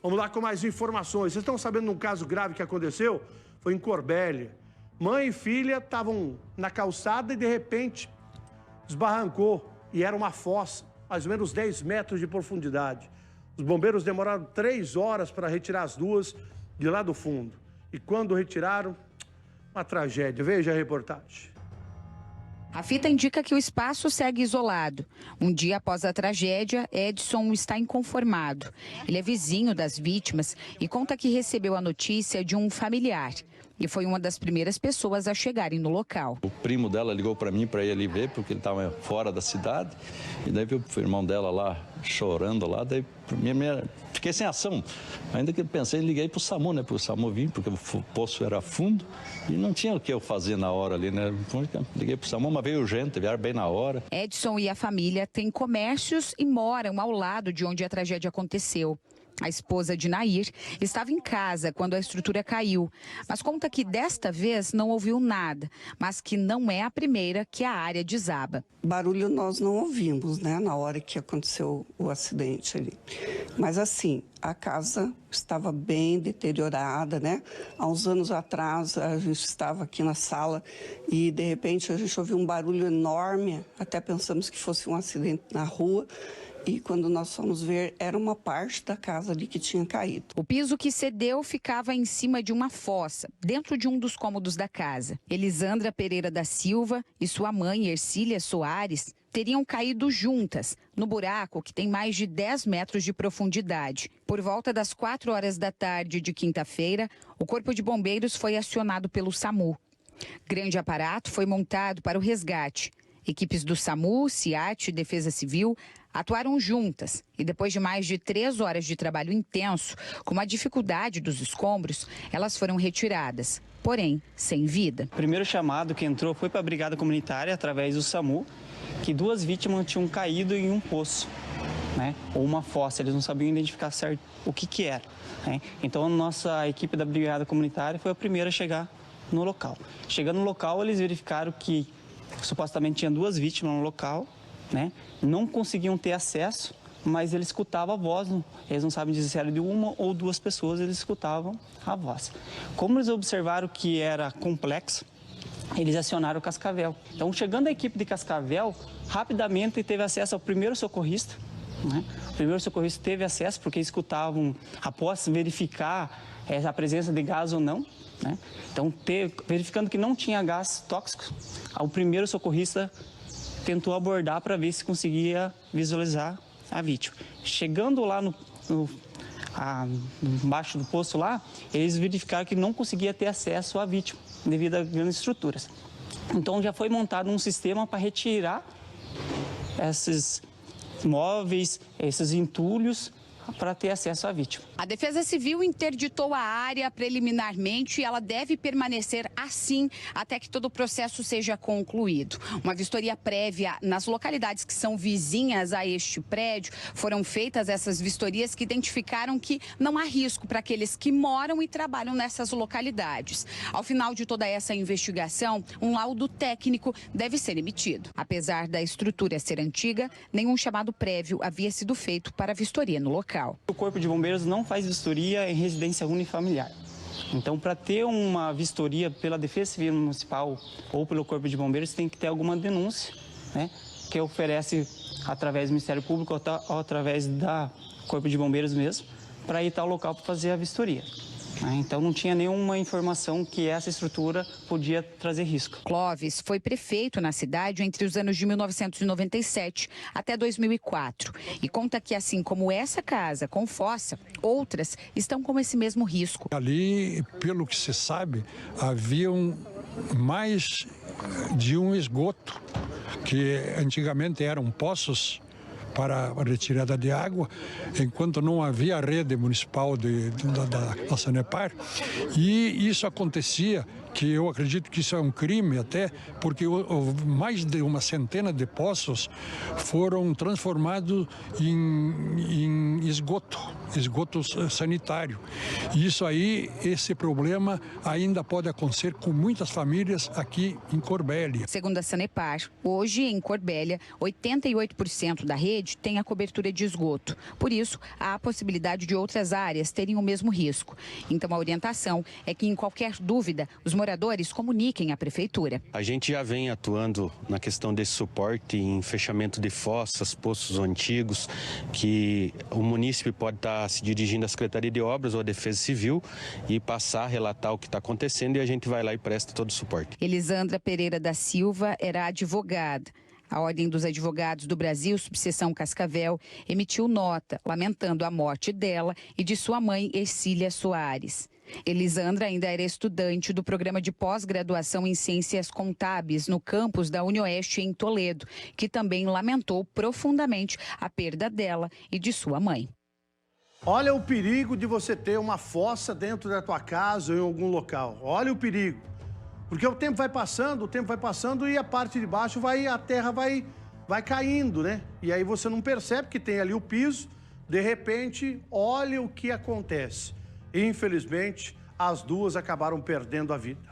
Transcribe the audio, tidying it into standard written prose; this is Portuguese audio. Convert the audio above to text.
Vamos lá com mais informações. Vocês estão sabendo de um caso grave que aconteceu? Foi em Corbélia. Mãe e filha estavam na calçada e, de repente, desbarrancou. E era uma fossa, mais ou menos 10 metros de profundidade. Os bombeiros demoraram 3 horas para retirar as duas de lá do fundo. E quando retiraram, uma tragédia. Veja a reportagem. A fita indica que o espaço segue isolado. Um dia após a tragédia, Edson está inconformado. Ele é vizinho das vítimas e conta que recebeu a notícia de um familiar. E foi uma das primeiras pessoas a chegarem no local. O primo dela ligou para mim para ir ali ver, porque ele estava fora da cidade. E daí viu o irmão dela lá, chorando lá. Daí fiquei sem ação. Ainda que eu pensei, liguei para o SAMU, né? Para o SAMU vir, porque o poço era fundo. E não tinha o que eu fazer na hora ali, né? Liguei para o SAMU, mas veio urgente, vieram bem na hora. Edson e a família têm comércios e moram ao lado de onde a tragédia aconteceu. A esposa de Nair estava em casa quando a estrutura caiu, mas conta que desta vez não ouviu nada, mas que não é a primeira que a área desaba. Barulho nós não ouvimos, né, na hora que aconteceu o acidente ali. Mas assim, a casa estava bem deteriorada, né? Há uns anos atrás a gente estava aqui na sala e de repente a gente ouviu um barulho enorme, até pensamos que fosse um acidente na rua. E quando nós fomos ver, era uma parte da casa ali que tinha caído. O piso que cedeu ficava em cima de uma fossa, dentro de um dos cômodos da casa. Elisandra Pereira da Silva e sua mãe, Ercília Soares, teriam caído juntas, no buraco que tem mais de 10 metros de profundidade. Por volta das 4 horas da tarde de quinta-feira, o Corpo de Bombeiros foi acionado pelo SAMU. Grande aparato foi montado para o resgate. Equipes do SAMU, SIAT e Defesa Civil atuaram juntas e depois de mais de 3 horas de trabalho intenso, com a dificuldade dos escombros, elas foram retiradas, porém sem vida. O primeiro chamado que entrou foi para a Brigada Comunitária, através do SAMU, que 2 vítimas tinham caído em um poço, né, ou uma fossa, eles não sabiam identificar certo o que era. Né? Então a nossa equipe da Brigada Comunitária foi a primeira a chegar no local. Chegando no local, eles verificaram que supostamente tinha 2 vítimas no local, né? Não conseguiam ter acesso, mas eles escutavam a voz. Eles não sabem dizer se era de 1 ou 2 pessoas, eles escutavam a voz. Como eles observaram que era complexo, eles acionaram o Cascavel. Então, chegando a equipe de Cascavel, rapidamente teve acesso ao primeiro socorrista. Né? O primeiro socorrista teve acesso porque escutavam, após verificar a presença de gás ou não. Né? Então, verificando que não tinha gás tóxico, o primeiro socorrista tentou abordar para ver se conseguia visualizar a vítima. Chegando lá embaixo do poço lá, eles verificaram que não conseguia ter acesso à vítima devido a grandes estruturas. Então já foi montado um sistema para retirar esses móveis, esses entulhos, para ter acesso à vítima. A Defesa Civil interditou a área preliminarmente e ela deve permanecer assim até que todo o processo seja concluído. Uma vistoria prévia nas localidades que são vizinhas a este prédio. Foram feitas essas vistorias que identificaram que não há risco para aqueles que moram e trabalham nessas localidades. Ao final de toda essa investigação, um laudo técnico deve ser emitido. Apesar da estrutura ser antiga, nenhum chamado prévio havia sido feito para a vistoria no local. O Corpo de Bombeiros não faz vistoria em residência unifamiliar. Então, para ter uma vistoria pela Defesa Civil Municipal ou pelo Corpo de Bombeiros, tem que ter alguma denúncia, né, que oferece através do Ministério Público ou através da Corpo de Bombeiros mesmo, para ir ao local para fazer a vistoria. Então não tinha nenhuma informação que essa estrutura podia trazer risco. Clóvis foi prefeito na cidade entre os anos de 1997 até 2004 e conta que, assim como essa casa com fossa, outras estão com esse mesmo risco. Ali, pelo que se sabe, haviam mais de um esgoto, que antigamente eram poços para a retirada de água, enquanto não havia a rede municipal da Sanepar. E isso acontecia, que eu acredito que isso é um crime até, porque mais de uma centena de poços foram transformados em esgoto sanitário. E isso aí, esse problema ainda pode acontecer com muitas famílias aqui em Corbélia. Segundo a Sanepar, hoje em Corbélia, 88% da rede parede tem a cobertura de esgoto. Por isso, há a possibilidade de outras áreas terem o mesmo risco. Então, a orientação é que, em qualquer dúvida, os moradores comuniquem à prefeitura. A gente já vem atuando na questão desse suporte em fechamento de fossas, poços antigos, que o munícipe pode estar se dirigindo à Secretaria de Obras ou à Defesa Civil e passar a relatar o que está acontecendo, e a gente vai lá e presta todo o suporte. Elisandra Pereira da Silva era advogada. A Ordem dos Advogados do Brasil, subseção Cascavel, emitiu nota lamentando a morte dela e de sua mãe, Ercília Soares. Elisandra ainda era estudante do programa de pós-graduação em Ciências Contábeis no campus da UniOeste em Toledo, que também lamentou profundamente a perda dela e de sua mãe. Olha o perigo de você ter uma fossa dentro da tua casa ou em algum local. Olha o perigo. Porque o tempo vai passando e a parte de baixo a terra vai caindo, né? E aí você não percebe que tem ali o piso, de repente, olha o que acontece. Infelizmente, as duas acabaram perdendo a vida.